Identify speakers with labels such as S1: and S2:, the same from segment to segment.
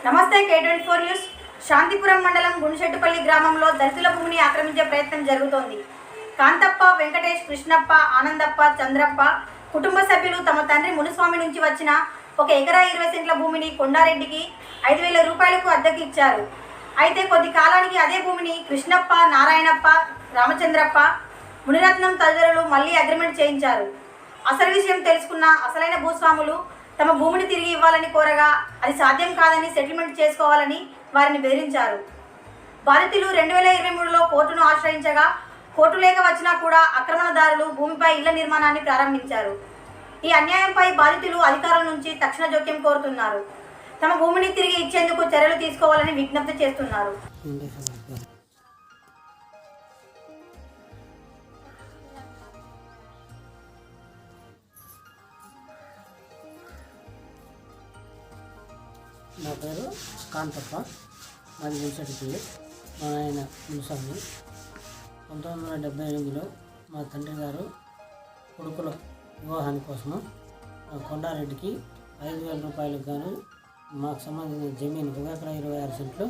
S1: నమస్తే K24 news. Santhipuram మండలం గుండ్షెట్టుపల్లి గ్రామంలో దళితుల భూమిని ఆక్రమించే ప్రయత్నం జరుగుతోంది. కాంతప్ప, వెంకటేష్, కృష్ణప్ప, ఆనందప్ప, చంద్రప్ప కుటుంబ సభ్యులు తమ తండ్రి మునుస్వామి నుంచి వచ్చిన 1 ఎకరా 20 సెంట్ల భూమిని కొండారెడ్డికి 5,000 రూపాయలకు అద్దెకి ఇచ్చారు. అయితే కొద్ది కాలానికి అదే భూమిని కృష్ణప్ప, నారాయణప్ప, రామచంద్రప్ప, మునిరత్నం తదితరులు మళ్ళీ అగ్రిమెంట్ చేయించారు. అసలు విషయం తెలుసుకున్న అసలైన భూస్వాములు తమ భూమిని తిరిగి ఇవ్వాలని కోరగా అది సాధ్యం కాదని సెటిల్మెంట్ చేసుకోవాలని వారిని బెదిరించారు. బాధితులు 2023లో కోర్టును ఆశ్రయించగా కోర్టు లేఖ వచ్చినా కూడా ఆక్రమణదారులు భూమిపై ఇళ్ల నిర్మాణాన్ని ప్రారంభించారు. ఈ అన్యాయంపై బాధితులు అధికారుల నుంచి తక్షణ జోక్యం కోరుతున్నారు. తమ భూమిని తిరిగి ఇచ్చేందుకు చర్యలు తీసుకోవాలని విజ్ఞప్తి చేస్తున్నారు.
S2: నా పేరు కాంతప్ప, మాది గుండ్షెట్టుపల్లి. మా ఆయన మునుస్వామి. 1978లో మా తండ్రి గారు కొడుకుల వివాహాని కోసము కొండారెడ్డికి 5,000 రూపాయలకు గాను మాకు సంబంధించిన జమీన్ 1 ఎకరా 26 సెంట్లు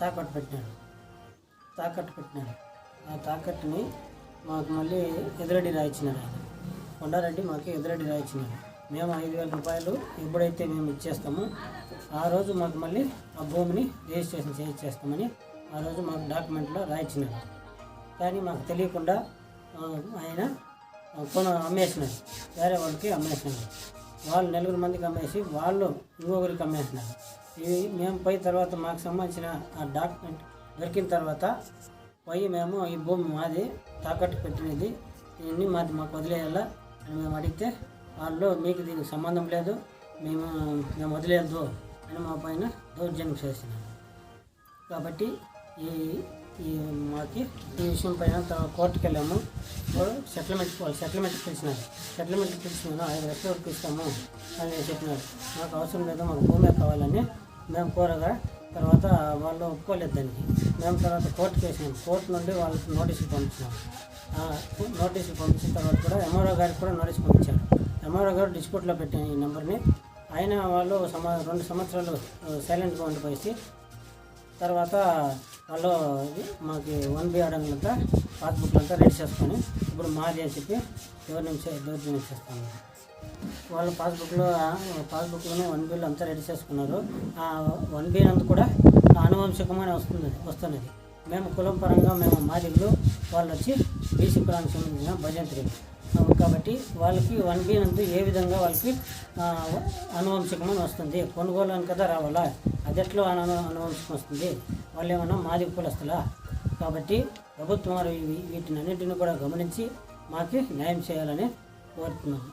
S2: తాకట్టు పెట్టినాడు. ఆ తాకట్టుని మాకు మళ్ళీ ఎదురెడ్డి రాయించినాడు. ఆయన కొండారెడ్డి మాకు ఎదురెడ్డి రాయించినాడు. మేము 5,000 రూపాయలు ఎప్పుడైతే మేము ఇచ్చేస్తామో ఆ రోజు మాకు మళ్ళీ ఆ భూమిని రిజిస్ట్రేషన్ చేయించేస్తామని ఆ రోజు మాకు డాక్యుమెంట్లో రాయించినారు. కానీ మాకు తెలియకుండా ఆయన అమ్మేసినారు, వేరే వాళ్ళకి అమ్మేసినారు. వాళ్ళు 4 మందికి అమ్మేసి వాళ్ళు ఇంకొకరికి అమ్మేసినారు. ఇవి మేము పోయి తర్వాత మాకు సంబంధించిన ఆ డాక్యుమెంట్ దొరికిన తర్వాత పోయి మేము ఈ భూమి మాది తాకట్టు పెట్టినది, దీన్ని మాకు వదిలేయాలా అని మేము అడిగితే వాళ్ళు మీకు దీనికి సంబంధం లేదు, మేము వదిలేదు అని మా పైన దౌర్జన్యం చేసినారు. కాబట్టి మాకు ఈ విషయం పైన కోర్టుకు వెళ్ళాము. సెటిల్మెంట్ పిలిచినారు. సెటిల్మెంట్ పిలిచినాను 5 లక్షల వరకు ఇస్తాము అని చెప్పినారు. మాకు అవసరం లేదు, మాకు భూమే కావాలని మేము కోరగా తర్వాత వాళ్ళు ఒప్పుకోలేదు దానికి. మేము తర్వాత కోర్టుకు వేసినాము. కోర్టు నుండి వాళ్ళకి నోటీసులు పంపించినాము. నోటీసులు పంపించిన తర్వాత కూడా ఎంఆర్ఓ గారికి కూడా నోటీసు పంపించారు. ఎంఆర్ఓ గారు డిస్ప్యూట్లో పెట్టిన ఈ నెంబర్ని ఆయన వాళ్ళు 2 సంవత్సరాలు సైలెంట్గా ఉండిపోయి తర్వాత వాళ్ళు మాకు 1B అడంగులంతా పాస్బుక్లంతా రెడీ చేసుకొని ఇప్పుడు మాది అని చెప్పి దౌర్జన్యం చేస్తాము. వాళ్ళ పాస్బుక్లోనే 1Bలు అంతా రెడీ చేసుకున్నారు. ఆ 1B నందు కూడా ఆనువంశికమని వస్తున్నది. మేము కులం పరంగా మేము మాదిగులు, వాళ్ళు వచ్చి బీసీ కులానికి సంబంధించిన భజంత్రులు. కాబట్టి వాళ్ళకి 1B నందు ఏ విధంగా వాళ్ళకి అనువంశికమని వస్తుంది, కొనుగోలు అని కదా రావాలా, అది ఎట్లా అనువంశికం వస్తుంది, వాళ్ళు ఏమన్నా మాది కులస్తులా? కాబట్టి ప్రభుత్వం వీటిని అన్నింటినీ కూడా గమనించి మాకు న్యాయం చేయాలని కోరుతున్నాము.